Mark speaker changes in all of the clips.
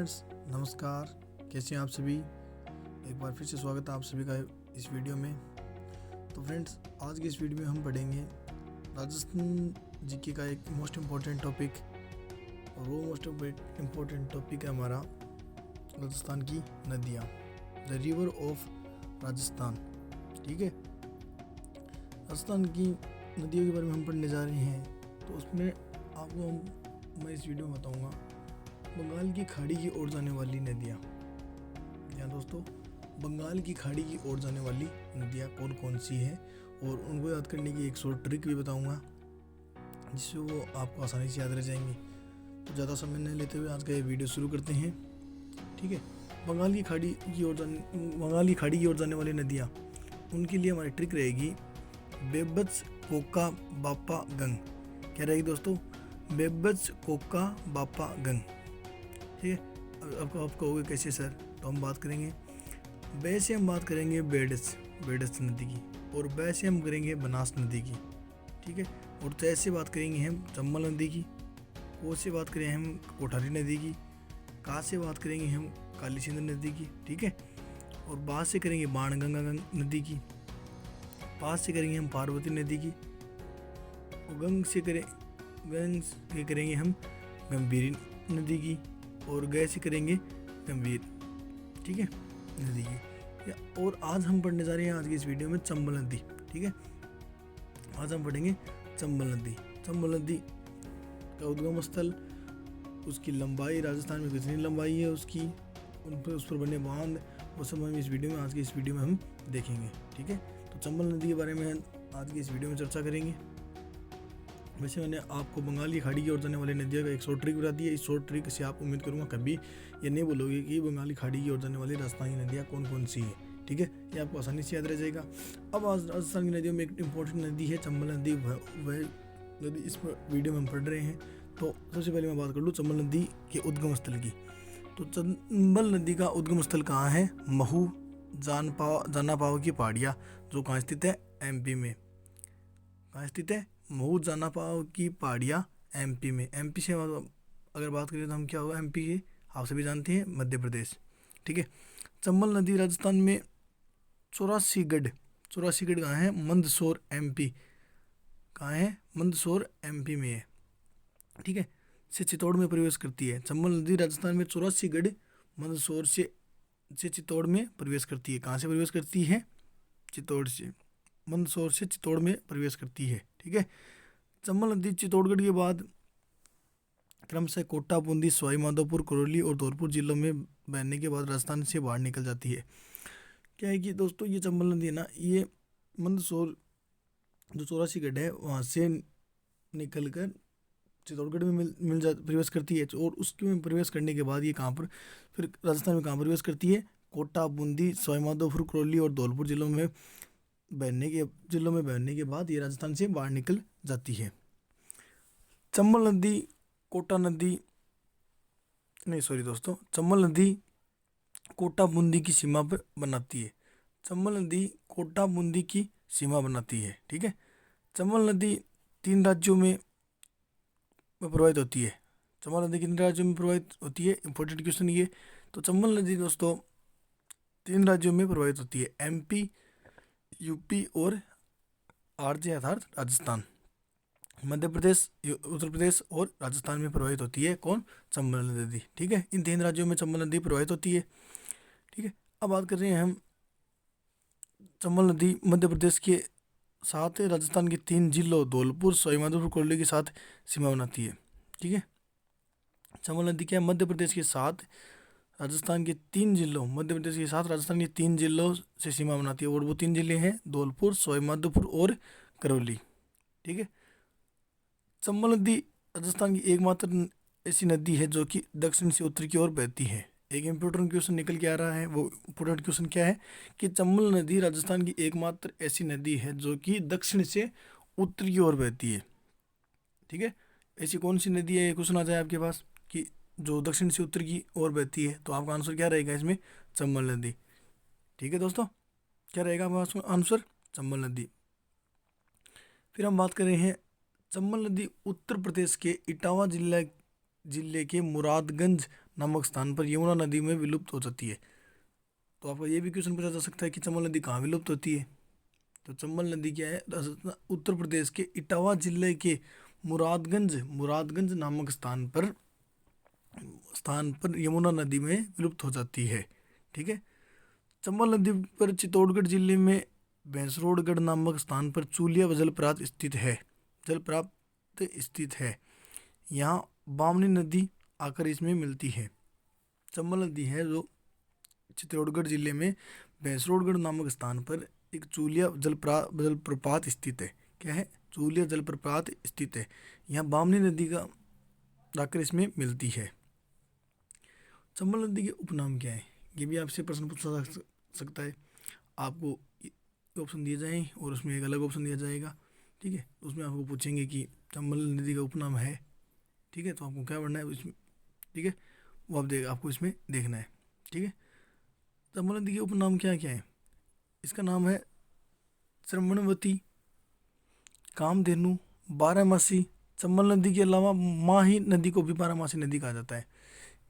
Speaker 1: Friends, नमस्कार। कैसे हैं आप सभी। एक बार फिर से स्वागत है आप सभी का इस वीडियो में। तो फ्रेंड्स, आज की इस वीडियो में हम पढ़ेंगे राजस्थान जीके का एक मोस्ट इम्पॉर्टेंट टॉपिक, और वो मोस्ट इम्पॉर्टेंट टॉपिक है हमारा राजस्थान की नदियाँ, द रिवर ऑफ राजस्थान। ठीक है, राजस्थान की नदियों के बारे में हम पढ़ने जा रहे हैं। तो उसमें आपको मैं इस वीडियो में बताऊँगा बंगाल की खाड़ी की ओर जाने वाली नदियाँ। या दोस्तों, बंगाल की खाड़ी की ओर जाने वाली नदियाँ कौन कौन सी हैं, और उनको याद करने की एक शॉर्ट ट्रिक भी बताऊंगा, जिससे वो आपको आसानी से याद रह जाएंगी। तो ज़्यादा समय नहीं लेते हुए आज का ये वीडियो शुरू करते हैं। ठीक है, बंगाल की खाड़ी की ओर जाने वाली नदियाँ, उनके लिए हमारी ट्रिक रहेगी बेबस कोका बापा गंग। क्या रहेगी दोस्तों? बेबस कोका बापा गंग। ठीक है, अब आप कहोगे कैसे सर? तो हम बात करेंगे बे से, हम बात करेंगे बेडस नदी की, और बै से हम करेंगे बनास नदी की। ठीक है, और तै से बात करेंगे हम चंबल नदी की, को से बात करेंगे हम कोठारी नदी की, का से बात करेंगे हम काली सिंध नदी की। ठीक है, और बा से करेंगे बाणगंगा नदी की, पास से करेंगे हम पार्वती नदी की, और गंग से करेंगे हम गंभीरी नदी की, और गए से करेंगे गंभीर, ठीक है, नदी की। और आज हम पढ़ने जा रहे हैं आज की इस वीडियो में चंबल नदी। ठीक है, आज हम पढ़ेंगे चंबल नदी। चंबल नदी का उद्गम स्थल, उसकी लंबाई, राजस्थान में कितनी लंबाई है उसकी, उस पर बने बांध, वो सब हम इस वीडियो में, आज की इस वीडियो में हम देखेंगे। ठीक है, तो चंबल नदी के बारे में आज की इस वीडियो में चर्चा करेंगे। वैसे मैंने आपको बंगाल की खाड़ी की ओर जाने वाली नदियों का एक शॉर्ट ट्रिक बता दी है। इस शॉर्ट ट्रिक से आप उम्मीद करूँगा कभी ये नहीं बोलोगे कि बंगाली खाड़ी की ओर जाने वाली राजस्थान की नदियाँ कौन कौन सी है। ठीक है, ये आपको आसानी से याद रह जाएगा। अब आज राजस्थान की नदियों में एक इंपॉर्टेंट नदी है चंबल नदी। वह नदी इस वीडियो में हम पढ़ रहे हैं। तो सबसे पहले मैं बात कर लूँ चंबल नदी के उद्गम स्थल की। तो चंबल नदी का उद्गम स्थल कहाँ है? महू जाना पाव की पहाड़ियाँ, जो कहाँ स्थित है? MP में। कहाँ स्थित है? महू जाना पाव की पहाड़ियाँ MP में। MP से अगर बात करें तो हम क्या होगा? MP के आप सभी जानते हैं मध्य प्रदेश। ठीक है, चंबल नदी राजस्थान में चौरासीगढ़ कहाँ है? मंदसौर MP। कहाँ है? मंदसौर MP में है। ठीक है, से चित्तौड़ में प्रवेश करती है। चंबल नदी राजस्थान में चौरासीगढ़ मंदसौर से चित्तौड़ में प्रवेश करती है। कहाँ से प्रवेश करती है? चित्तौड़ से, मंदसौर से चित्तौड़ में प्रवेश करती है। ठीक है, चंबल नदी चित्तौड़गढ़ के बाद क्रमशः कोटा, बूंदी, सवाई माधोपुर, करौली और धौलपुर जिलों में बहने के बाद राजस्थान से बाहर निकल जाती है। क्या है कि दोस्तों, ये चंबल नदी है ना, ये मंदसौर जो चौरासीगढ़ है वहाँ से निकल कर चित्तौड़गढ़ में प्रवेश करती है। और उसके प्रवेश करने के बाद ये कहाँ पर, फिर राजस्थान में कहाँ प्रवेश करती है? कोटा, बूंदी, सवाई माधोपुर, करौली और धौलपुर जिलों में बहने के बाद ये राजस्थान से बाहर निकल जाती है। चंबल नदी कोटा नदी नहीं सॉरी दोस्तों, चंबल नदी कोटा बूंदी की सीमा पर बनाती है। चंबल नदी कोटा बूंदी की सीमा बनाती है। ठीक है, चंबल नदी 3 राज्यों में प्रवाहित होती है। चंबल नदी कितने राज्यों में प्रवाहित होती है? इंपॉर्टेंट क्वेश्चन ये। तो चंबल नदी दोस्तों 3 राज्यों में प्रवाहित होती है, MP, UP और RJ अर्थात राजस्थान। मध्य प्रदेश, उत्तर प्रदेश और राजस्थान में प्रवाहित होती है कौन? चंबल नदी। ठीक है, इन 3 राज्यों में चंबल नदी प्रवाहित होती है। ठीक है, अब बात कर रहे हैं हम चंबल नदी मध्य प्रदेश के साथ राजस्थान के 3 जिलों धौलपुर, सवाई माधोपुर, करौली के साथ सीमा बनाती है। ठीक है, चंबल नदी क्या है? मध्य प्रदेश के साथ राजस्थान के 3 जिलों से सीमा बनाती है, और वो 3 जिले हैं धौलपुर, सवाई माधोपुर और करौली। ठीक है, चंबल नदी राजस्थान की एकमात्र ऐसी नदी है जो कि दक्षिण से उत्तर की ओर बहती है। एक इम्पोर्टेंट क्वेश्चन निकल के आ रहा है, वो इम्पोर्टेंट क्वेश्चन क्या है कि चंबल नदी राजस्थान की एकमात्र ऐसी नदी है जो कि दक्षिण से उत्तर की ओर बहती है। ठीक है, ऐसी कौन सी नदी है? ये क्वेश्चन आ जाए आपके पास कि जो दक्षिण से उत्तर की ओर बहती है, तो आपका आंसर क्या रहेगा इसमें? चंबल नदी। ठीक है दोस्तों, क्या रहेगा आपका आंसर? चंबल नदी। फिर हम बात कर रहे हैं चंबल नदी उत्तर प्रदेश के इटावा जिले के मुरादगंज नामक स्थान पर यमुना नदी में विलुप्त हो जाती है। तो आपका ये भी क्वेश्चन पूछा जा सकता है कि चंबल नदी कहाँ विलुप्त होती है। तो चंबल नदी क्या है, उत्तर प्रदेश के इटावा जिले के मुरादगंज नामक स्थान पर यमुना नदी में विलुप्त हो जाती है। ठीक है। चंबल नदी पर चित्तौड़गढ़ जिले में भैंसरोडगढ़ नामक स्थान पर चूलिया जलप्रपात स्थित है। यहाँ बामनी नदी आकर इसमें मिलती है। चंबल नदी है जो चित्तौड़गढ़ जिले में भैंसरोडगढ़ नामक स्थान पर एक चूलिया जलप्रपात स्थित है। क्या है? चूलिया जलप्रपात स्थित है। यहाँ बामनी नदी का जाकर इसमें मिलती है। चंबल नदी के उपनाम क्या है, ये भी आपसे प्रश्न पूछा सकता है। आपको ऑप्शन दिए जाएं और उसमें एक अलग ऑप्शन दिया जाएगा। ठीक है। उसमें आपको पूछेंगे कि चंबल नदी का उपनाम है। ठीक है। तो आपको क्या पढ़ना है इसमें। ठीक है। वो आपको इसमें देखना है। ठीक है। चंबल नदी के उपनाम क्या क्या है। इसका नाम है श्रवणवती, कामधेनु, बारामासी। चंबल नदी के अलावा माही नदी को भी बारामासी नदी कहा जाता है।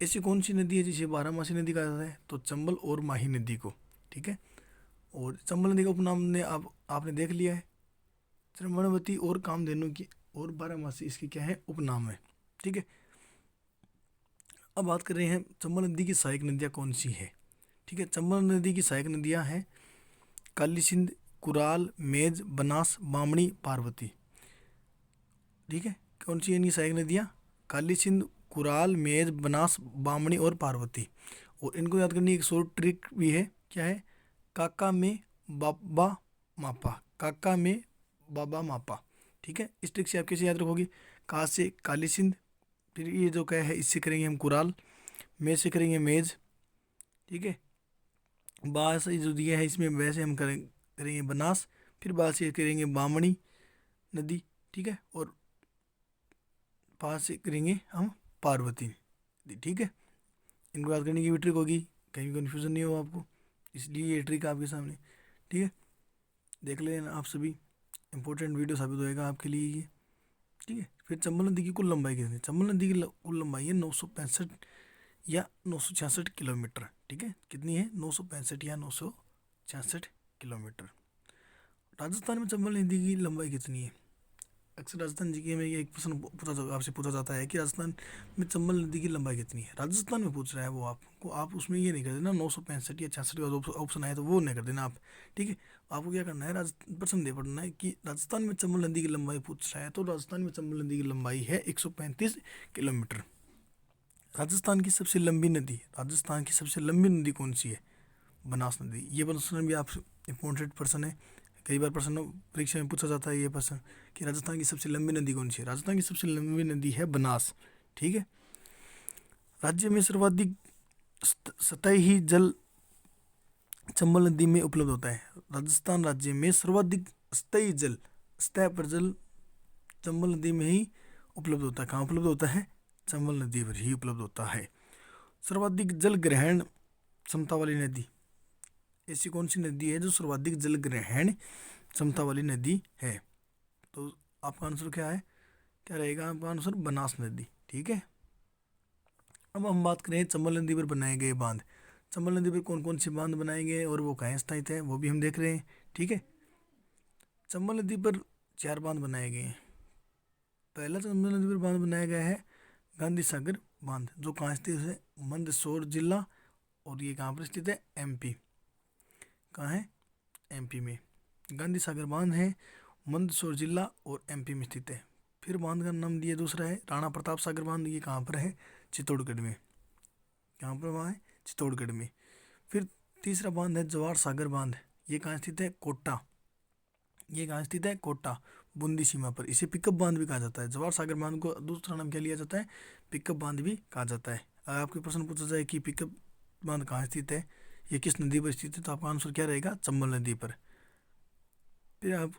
Speaker 1: ऐसी कौन सी नदी है जिसे बारामासी नदी कहा जाता है? तो चंबल और माही नदी को। ठीक है। और चंबल नदी का उपनाम ने आपने देख लिया है। श्रवणवती और कामधेनु की और बारामासी इसके क्या है, उपनाम है। ठीक है। अब बात कर रहे हैं चंबल नदी की सहायक नदियाँ कौन सी है। ठीक है। चंबल नदी की सहायक नदियाँ हैं काली सिंध, कुराल, मेज, बनास, बामणी, पार्वती। ठीक है। कौन सी है इनकी सहायक नदियाँ? काली सिंध, कुराल, मेज, बनास, बामणी और पार्वती। और इनको याद करने की एक शॉर्ट ट्रिक भी है। क्या है? काका में बाबा मापा, काका में बाबा मापा। ठीक है। इस ट्रिक से आप कैसे याद रखोगे? का से काली सिंध, फिर ये जो क्या है इससे करेंगे हम कुराल, मेज से करेंगे मेज। ठीक है। बा से जो दिया है इसमें वैसे हम करेंगे बनास, फिर बा से करेंगे बामणी नदी। ठीक है। और पास से करेंगे हम पार्वती नदी। ठीक है। इनको याद करने की भी ट्रिक होगी, कहीं कन्फ्यूज़न नहीं हो आपको, इसलिए ये ट्रिक आपके सामने। ठीक है। देख लेना आप सभी, इंपॉर्टेंट वीडियो साबित होएगा आपके लिए ये। ठीक है। फिर चंबल नदी की कुल लंबाई कितनी है? चंबल नदी की कुल लंबाई है 965 या 966 किलोमीटर। ठीक है। कितनी है? 965 या 966 किलोमीटर। राजस्थान में चंबल नदी की लंबाई कितनी है? अक्सर राजस्थान जी के में ये एक प्रश्न आपसे पूछा जाता है कि राजस्थान में चंबल नदी की लंबाई कितनी है। राजस्थान में पूछ रहा है वो आपको, आप उसमें ये नहीं कर देना 965 या 66 का ऑप्शन आया तो वो नहीं कर देना आप। ठीक है। आपको क्या करना है, प्रश्न दे पढ़ना है कि राजस्थान में चंबल नदी की लंबाई पूछ रहा है तो राजस्थान में चंबल नदी की लंबाई है 135 किलोमीटर। राजस्थान की सबसे लंबी नदी कौन सी है? बनास नदी। ये प्रश्न भी आप इम्पोर्टेंट प्रश्न है, कई बार प्रश्न परीक्षा में पूछा जाता है ये प्रश्न कि राजस्थान की सबसे लंबी नदी कौन सी है। राजस्थान की सबसे लंबी नदी है बनास। ठीक है। राज्य में सर्वाधिक सतही जल चंबल नदी में उपलब्ध होता है। राजस्थान राज्य में सर्वाधिक सतह पर जल चंबल नदी में ही उपलब्ध होता है। कहाँ उपलब्ध होता है? चंबल नदी पर ही उपलब्ध होता है। सर्वाधिक जल ग्रहण क्षमता वाली नदी, ऐसी कौन सी नदी है जो सर्वाधिक जल ग्रहण क्षमता वाली नदी है? तो आपका आंसर क्या है, क्या रहेगा आपका आंसर? बनास नदी। ठीक है। अब हम बात करें चंबल नदी पर बनाए गए बांध। चंबल नदी पर कौन कौन से बांध बनाए गए और वो कहाँ स्थित है वो भी हम देख रहे हैं। ठीक है। चंबल नदी पर 4 बांध बनाए गए हैं। पहला चंबल नदी पर बांध बनाया गया है गांधी सागर बांध, जो कहाँ स्थित है? मंदसौर जिला, और ये कहाँ पर स्थित है? MP। कहाँ है? MP में। गांधी सागर बांध है, मंदसौर जिला और MP में स्थित है। फिर बांध का नाम दिया दूसरा है राणा प्रताप सागर बांध, ये कहाँ पर है? चित्तौड़गढ़ में। कहाँ पर? वहाँ है चित्तौड़गढ़ में। फिर तीसरा बांध है जवाहर सागर बांध, ये कहाँ स्थित है? कोटा। ये कहाँ स्थित है? कोटा, बूंदी सीमा पर। इसे पिकअप बांध भी कहा जाता है। जवाहर सागर बांध को दूसरा नाम क्या लिया जाता है? पिकअप बांध भी कहा जाता है। अगर आपके प्रश्न पूछा जाए कि पिकअप बांध कहाँ स्थित है, ये किस नदी पर स्थित है, तो आपका आंसर क्या रहेगा? चंबल नदी पर। फिर आप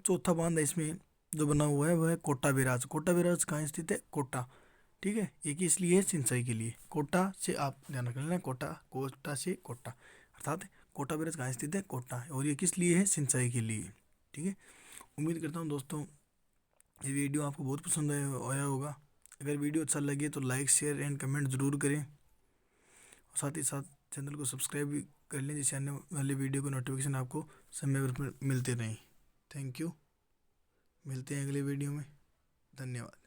Speaker 1: चौथा बांध है इसमें जो बना हुआ है वह है कोटा बैराज। कोटा बैराज कहाँ स्थित है? कोटा। ठीक है। ये किस लिए है? सिंचाई के लिए। कोटा से आप ध्यान रख लेना, कोटा से कोटा, अर्थात कोटा बैराज कहाँ स्थित है? कोटा। और ये किस लिए है? सिंचाई के लिए। ठीक है। उम्मीद करता हूँ दोस्तों ये वीडियो आपको बहुत पसंद आया होगा। अगर वीडियो अच्छा लगे तो लाइक, शेयर एंड कमेंट ज़रूर करें। साथ ही साथ चैनल को सब्सक्राइब भी कर लें, जिससे आने वाली वीडियो को नोटिफिकेशन आपको समय पर मिलते रहें। Thank you. मिलते हैं अगले वीडियो में। धन्यवाद।